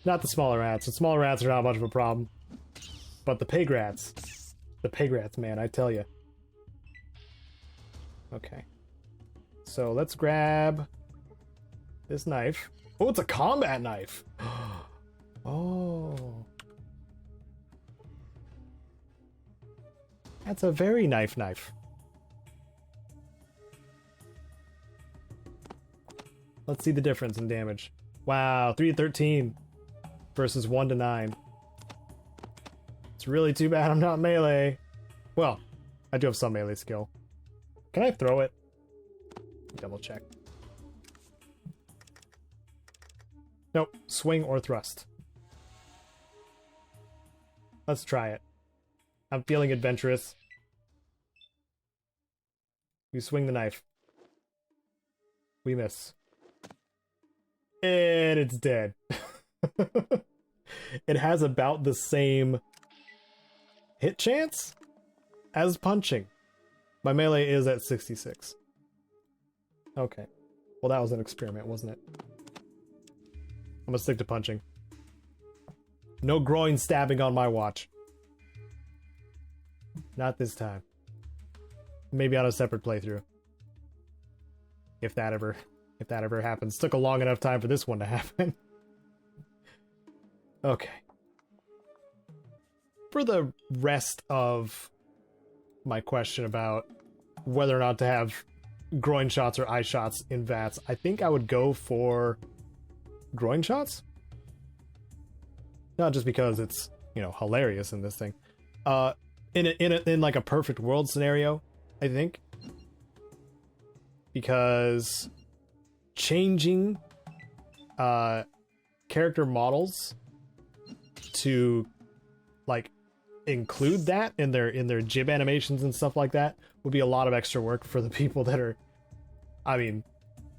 Not the smaller rats. The smaller rats are not much of a problem. But the pig rats. The pig rats, man, I tell you. Okay. So let's grab this knife. Oh, it's a combat knife. Oh. That's a very knife. Let's see the difference in damage. Wow, 3 to 13 versus 1 to 9. It's really too bad I'm not melee. Well, I do have some melee skill. Can I throw it? Double check. Nope, swing or thrust. Let's try it. I'm feeling adventurous. You swing the knife. We miss. And it's dead. It has about the same hit chance as punching. My melee is at 66. Okay. Well, that was an experiment, wasn't it? I'm gonna stick to punching. No groin stabbing on my watch. Not this time. Maybe on a separate playthrough. If that ever happens. Took a long enough time for this one to happen. Okay. For the rest of my question about whether or not to have groin shots or eye shots in VATS, I think I would go for groin shots. Not just because it's, you know, hilarious in this thing. In like a perfect world scenario, I think. Because changing character models to like include that in their jib animations and stuff like that would be a lot of extra work for the people that are, I mean,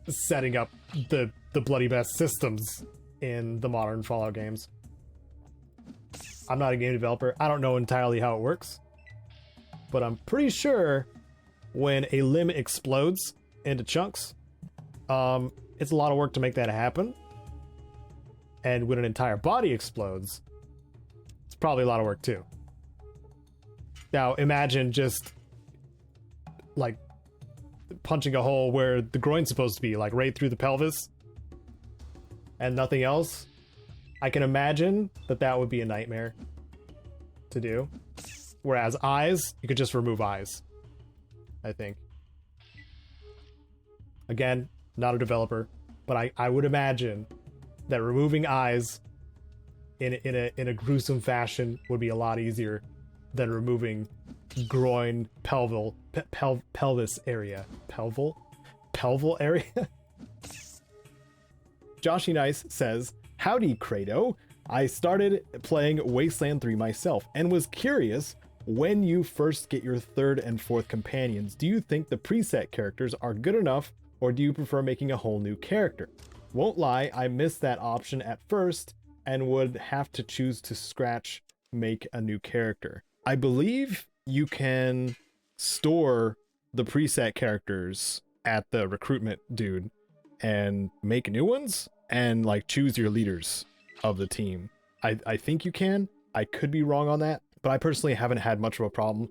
setting up the bloody best systems in the modern Fallout games. I'm not a game developer. I don't know entirely how it works, but I'm pretty sure when a limb explodes into chunks, it's a lot of work to make that happen. And when an entire body explodes, it's probably a lot of work too. Now imagine just like punching a hole where the groin's supposed to be, like right through the pelvis and nothing else. I can imagine that would be a nightmare to do. Whereas eyes, you could just remove eyes, I think. Again, not a developer, but I would imagine that removing eyes in a gruesome fashion would be a lot easier than removing groin, pelvis area. Pelval area? Joshy Nice says, "Howdy, Credo. I started playing Wasteland 3 myself and was curious, when you first get your third and fourth companions, do you think the preset characters are good enough, or do you prefer making a whole new character? Won't lie, I missed that option at first and would have to choose to scratch make a new character. I believe you can store the preset characters at the recruitment dude and make new ones and like choose your leaders of the team. I think you can. I could be wrong on that, but I personally haven't had much of a problem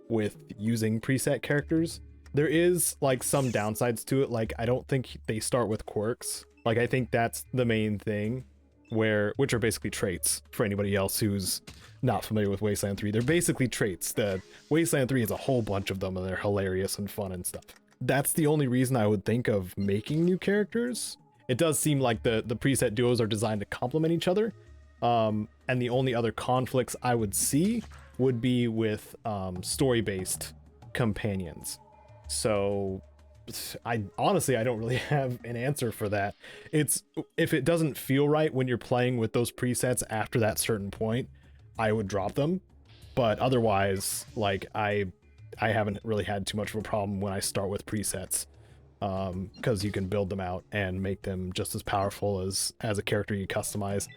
with using preset characters. There is like some downsides to it. Like I don't think they start with quirks. Like I think that's the main thing, which are basically traits for anybody else who's not familiar with Wasteland 3. They're basically traits. The Wasteland 3 has a whole bunch of them and they're hilarious and fun and stuff. That's the only reason I would think of making new characters. It does seem like the preset duos are designed to complement each other. And the only other conflicts I would see would be with story-based companions. So I honestly, I don't really have an answer for that. It's if it doesn't feel right when you're playing with those presets after that certain point, I would drop them. But otherwise, like I haven't really had too much of a problem when I start with presets, because you can build them out and make them just as powerful as a character you customize,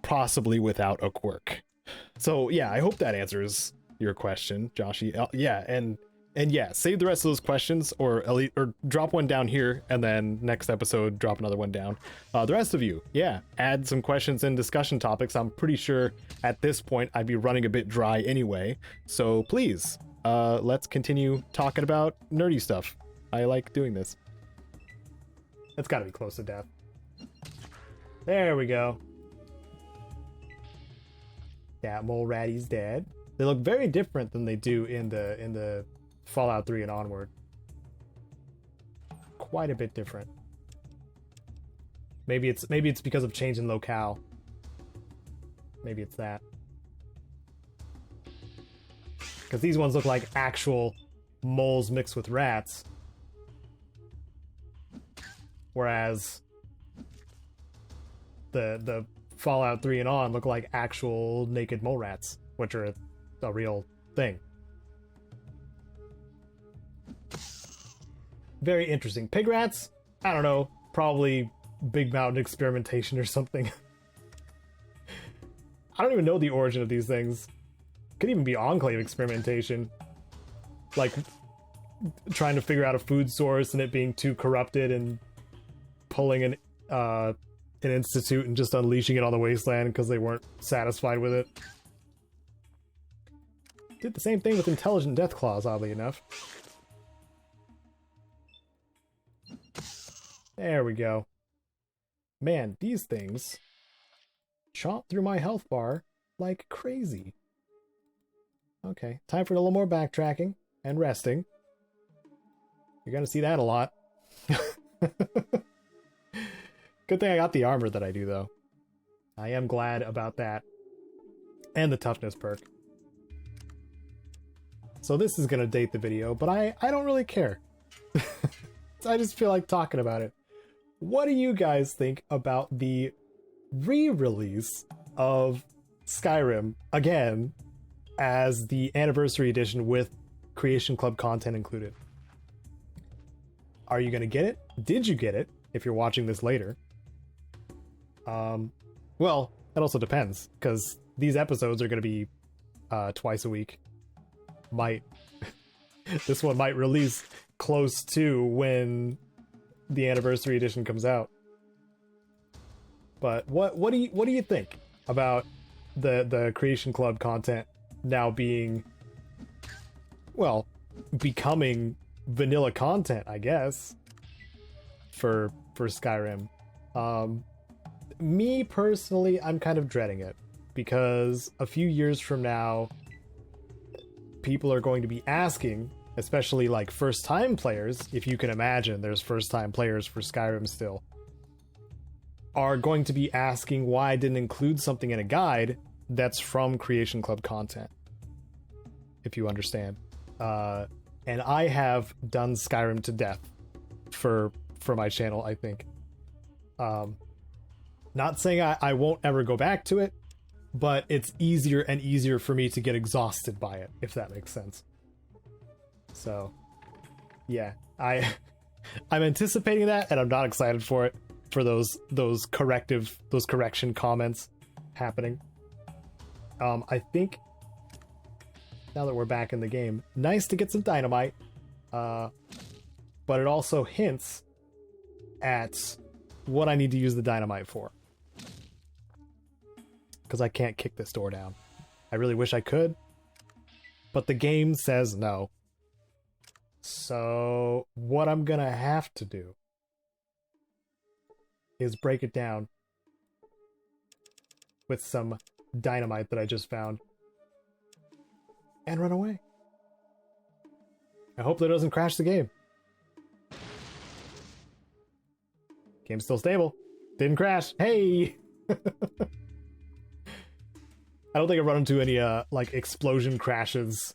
possibly without a quirk. So yeah, I hope that answers your question, Joshy. Yeah, and And yeah, save the rest of those questions, or at least, or drop one down here, and then next episode drop another one down. The rest of you, yeah, add some questions and discussion topics. I'm pretty sure at this point I'd be running a bit dry anyway, so please, let's continue talking about nerdy stuff. I like doing this. That's got to be close to death. There we go. That mole ratty's dead. They look very different than they do in the Fallout 3 and onward. Quite a bit different. Maybe it's because of change in locale. Maybe it's that. Because these ones look like actual moles mixed with rats. Whereas the Fallout 3 and on look like actual naked mole rats, which are a real thing. Very interesting. Pig rats? I don't know. Probably Big Mountain experimentation or something. I don't even know the origin of these things. Could even be Enclave experimentation. Like, trying to figure out a food source and it being too corrupted and pulling an institute and just unleashing it on the wasteland because they weren't satisfied with it. Did the same thing with intelligent death claws, oddly enough. There we go. Man, these things chomp through my health bar like crazy. Okay, time for a little more backtracking and resting. You're gonna see that a lot. Good thing I got the armor that I do, though. I am glad about that. And the toughness perk. So this is gonna date the video, but I don't really care. I just feel like talking about it. What do you guys think about the re-release of Skyrim again as the anniversary edition with Creation Club content included? Are you gonna get it? Did you get it if you're watching this later? Well, that also depends, because these episodes are gonna be twice a week. This one might release close to when the anniversary edition comes out. But what do you think about the Creation Club content now being, well, becoming vanilla content, I guess, for Skyrim? Me personally, I'm kind of dreading it, because a few years from now people are going to be asking, especially like first-time players, if you can imagine there's first-time players for Skyrim still, are going to be asking why I didn't include something in a guide that's from Creation Club content, if you understand. And I have done Skyrim to death for my channel, I think. Not saying I won't ever go back to it, but it's easier and easier for me to get exhausted by it, if that makes sense. So, yeah, I'm anticipating that, and I'm not excited for it, for those correction comments happening. I think now that we're back in the game, nice to get some dynamite, but it also hints at what I need to use the dynamite for, because I can't kick this door down. I really wish I could, but the game says no. So what I'm gonna have to do is break it down with some dynamite that I just found and run away. I hope that doesn't crash the game. Game's still stable. Didn't crash. Hey! I don't think I've run into any like explosion crashes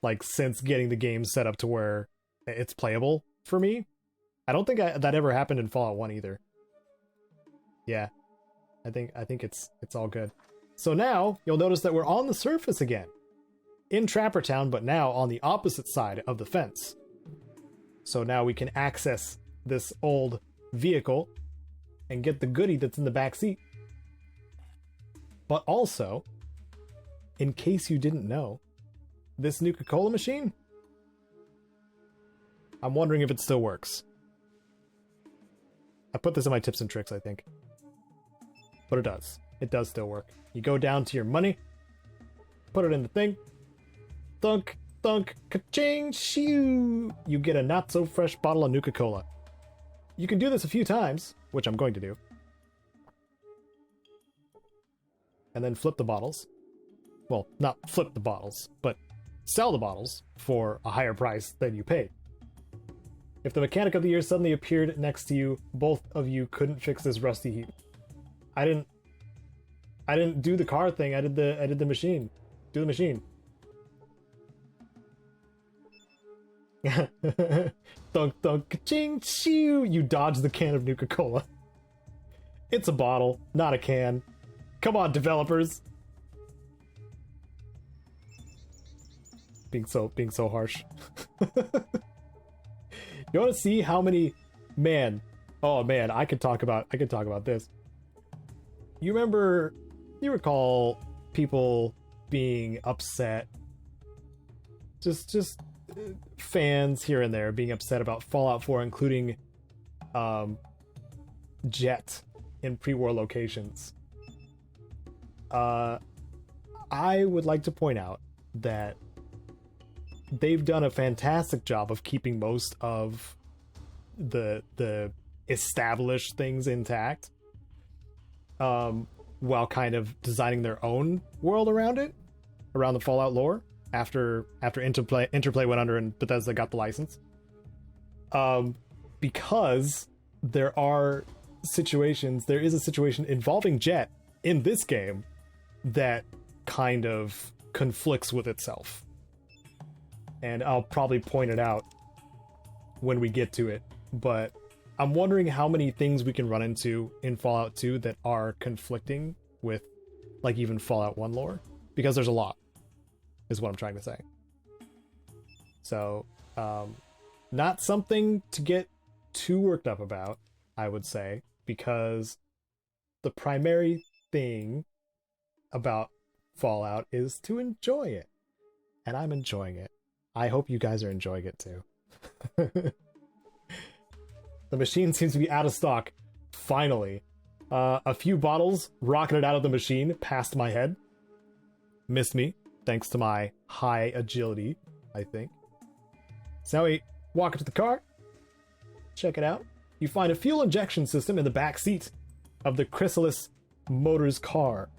like since getting the game set up to where it's playable for me. I don't think that ever happened in Fallout 1 either. Yeah. I think it's all good. So now you'll notice that we're on the surface again. In Trapper Town, but now on the opposite side of the fence. So now we can access this old vehicle and get the goodie that's in the back seat. But also, in case you didn't know, this Nuka-Cola machine I'm wondering if it still works. I put this in my tips and tricks, I think. But it does. It does still work. You go down to your money, put it in the thing, thunk, thunk, ka-ching, shoo! You get a not-so-fresh bottle of Nuka-Cola. You can do this a few times, which I'm going to do. And then flip the bottles. Well, not flip the bottles, but sell the bottles for a higher price than you paid. If the mechanic of the year suddenly appeared next to you, both of you couldn't fix this rusty heap. I didn't do the car thing. I did the machine. Do the machine. Thunk thunk ka-ching shoo! You dodge the can of Nuka-Cola. It's a bottle, not a can. Come on, developers. Being so harsh. You want to see how many oh man, I could talk about this. You recall people being upset, just fans here and there being upset about Fallout 4 including Jet in pre-war locations. I would like to point out that they've done a fantastic job of keeping most of the established things intact, while kind of designing their own world around it, around the Fallout lore, after Interplay went under and Bethesda got the license. Because there is a situation involving Jet in this game that kind of conflicts with itself. And I'll probably point it out when we get to it, but I'm wondering how many things we can run into in Fallout 2 that are conflicting with, like, even Fallout 1 lore, because there's a lot, is what I'm trying to say. So, not something to get too worked up about, I would say, because the primary thing about Fallout is to enjoy it, and I'm enjoying it. I hope you guys are enjoying it too. The machine seems to be out of stock. Finally. A few bottles rocketed out of the machine past my head. Missed me, thanks to my high agility, I think. So now we walk up to the car. Check it out. You find a fuel injection system in the back seat of the Chrysalis Motors car.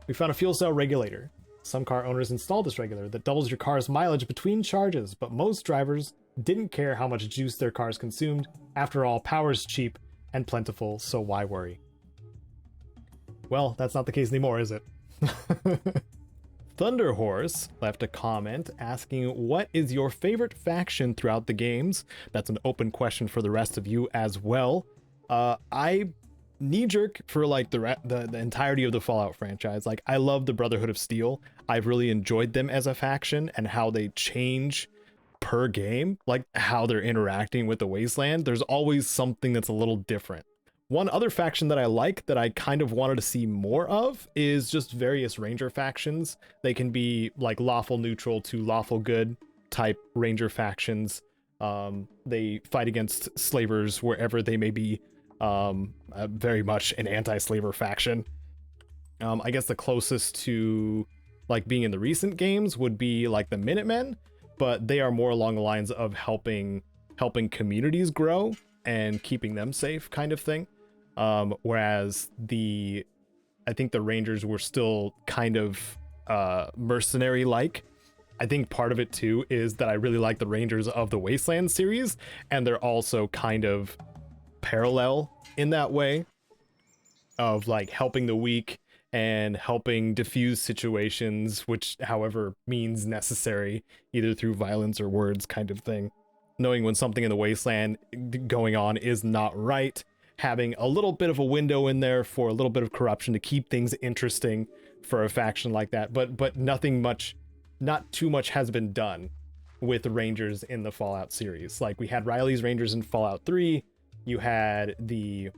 We found a fuel cell regulator. Some car owners installed this regulator that doubles your car's mileage between charges, but most drivers didn't care how much juice their cars consumed. After all, power's cheap and plentiful, so why worry? Well, that's not the case anymore, is it? Thunderhorse left a comment asking, what is your favorite faction throughout the games? That's an open question for the rest of you as well. I knee-jerk for like the entirety of the Fallout franchise. Like, I love the Brotherhood of Steel. I've really enjoyed them as a faction and how they change per game, like how they're interacting with the wasteland. There's always something that's a little different. One other faction that I like that I kind of wanted to see more of is just various ranger factions. They can be like lawful neutral to lawful good type ranger factions. They fight against slavers wherever they may be. Very much an anti-slaver faction. I guess the closest to like being in the recent games would be like the Minutemen, but they are more along the lines of helping communities grow and keeping them safe kind of thing. Whereas I think the Rangers were still kind of mercenary like. I think part of it too is that I really like the Rangers of the Wasteland series, and they're also kind of parallel in that way of like helping the weak and helping diffuse situations, which however means necessary, either through violence or words kind of thing. Knowing when something in the wasteland going on is not right, having a little bit of a window in there for a little bit of corruption to keep things interesting for a faction like that, but not too much has been done with the Rangers in the Fallout series. Like, we had Riley's Rangers in Fallout 3, you had the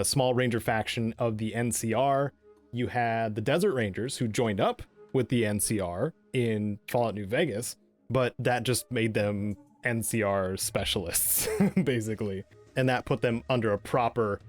small ranger faction of the NCR, you had the Desert Rangers who joined up with the NCR in Fallout New Vegas, but that just made them NCR specialists, basically. And that put them under a proper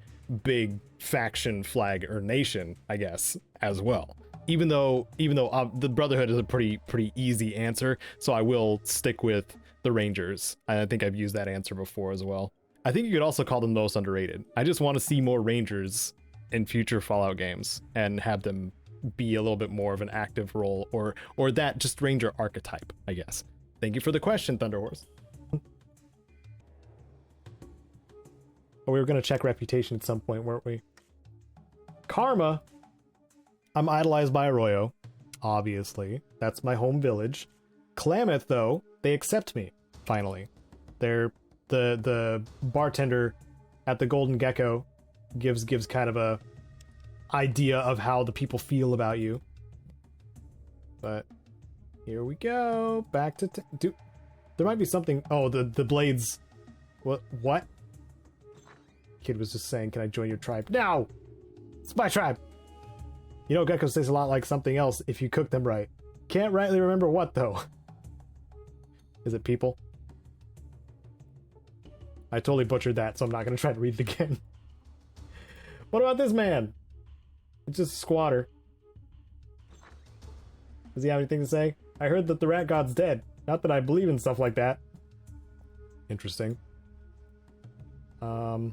big faction flag or nation, I guess, as well. Even though the Brotherhood is a pretty easy answer, so I will stick with the Rangers. I think I've used that answer before as well. I think you could also call them most underrated. I just want to see more Rangers in future Fallout games and have them be a little bit more of an active role, or that just Ranger archetype, I guess. Thank you for the question, Thunderhorse. Oh, we were going to check reputation at some point, weren't we? Karma. I'm idolized by Arroyo, obviously. That's my home village. Klamath, though, they accept me, finally. They're the bartender at the Golden Gecko gives kind of a idea of how the people feel about you. But here we go. Back to dude. There might be something. Oh, the blades. What? Kid was just saying, "Can I join your tribe?" No, it's my tribe. You know, geckos taste a lot like something else if you cook them right. Can't rightly remember what though. Is it people? I totally butchered that, so I'm not going to try to read it again. What about this man? It's just a squatter. Does he have anything to say? I heard that the rat god's dead. Not that I believe in stuff like that. Interesting. There's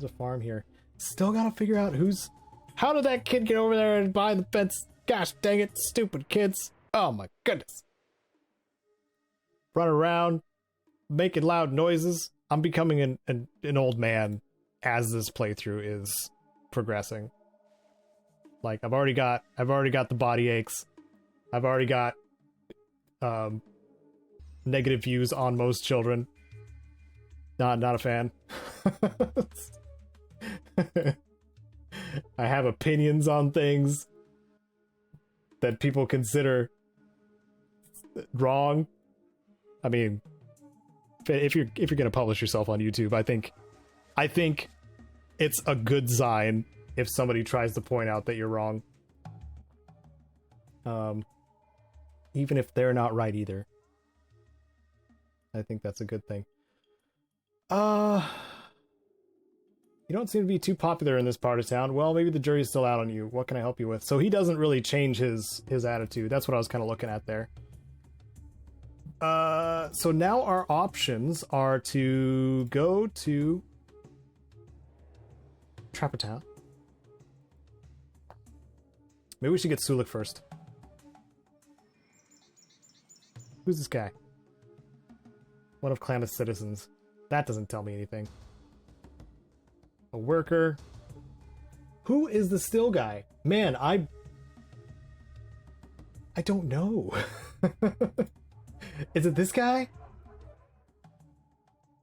a farm here. Still gotta figure out who's... How did that kid get over there and buy the fence? Gosh dang it, stupid kids. Oh my goodness. Run around, making loud noises. I'm becoming an old man as this playthrough is progressing. Like I've already got the body aches. I've already got negative views on most children. Not a fan. I have opinions on things that people consider wrong. I mean, if you're gonna publish yourself on YouTube, I think it's a good sign if somebody tries to point out that you're wrong. Even if they're not right either. I think that's a good thing. You don't seem to be too popular in this part of town. Well, maybe the jury's still out on you. What can I help you with? So he doesn't really change his attitude. That's what I was kind of looking at there. So now our options are to go to Trapper Town. Maybe we should get Sulik first. Who's this guy? One of Klamath's citizens. That doesn't tell me anything. A worker. Who is the still guy? Man, I don't know. Is it this guy?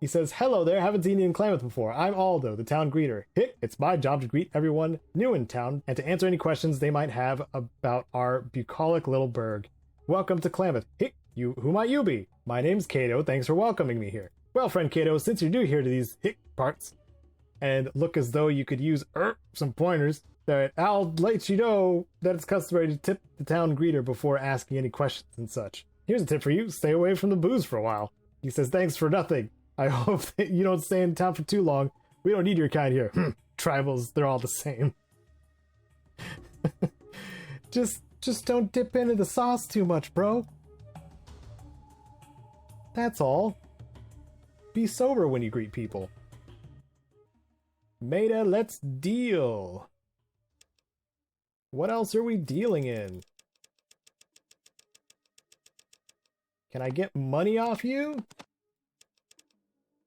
He says, "Hello there, haven't seen you in Klamath before. I'm Aldo, the town greeter. It's my job to greet everyone new in town and to answer any questions they might have about our bucolic little burg. Welcome to Klamath. Who might you be? My name's Caedo, thanks for welcoming me here. Well, friend Caedo, since you're new here to these parts, and look as though you could use some pointers, that I'll let you know that it's customary to tip the town greeter before asking any questions and such. Here's a tip for you, stay away from the booze for a while." He says, "Thanks for nothing. I hope that you don't stay in town for too long. We don't need your kind here. Tribals, they're all the same." Just don't dip into the sauce too much, bro. That's all. Be sober when you greet people. Maida, let's deal. What else are we dealing in? Can I get money off you?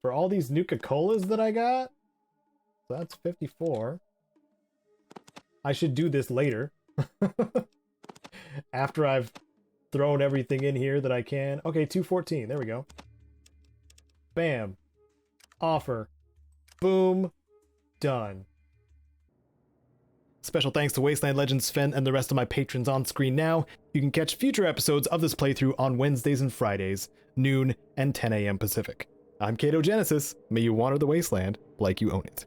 For all these Nuka-Colas that I got? So that's 54. I should do this later. After I've thrown everything in here that I can. Okay, 214. There we go. Bam. Offer. Boom. Done. Special thanks to Wasteland Legends, Sven, and the rest of my patrons on screen now. You can catch future episodes of this playthrough on Wednesdays and Fridays, noon and 10 a.m. Pacific. I'm Caedo Genesis. May you wander the wasteland like you own it.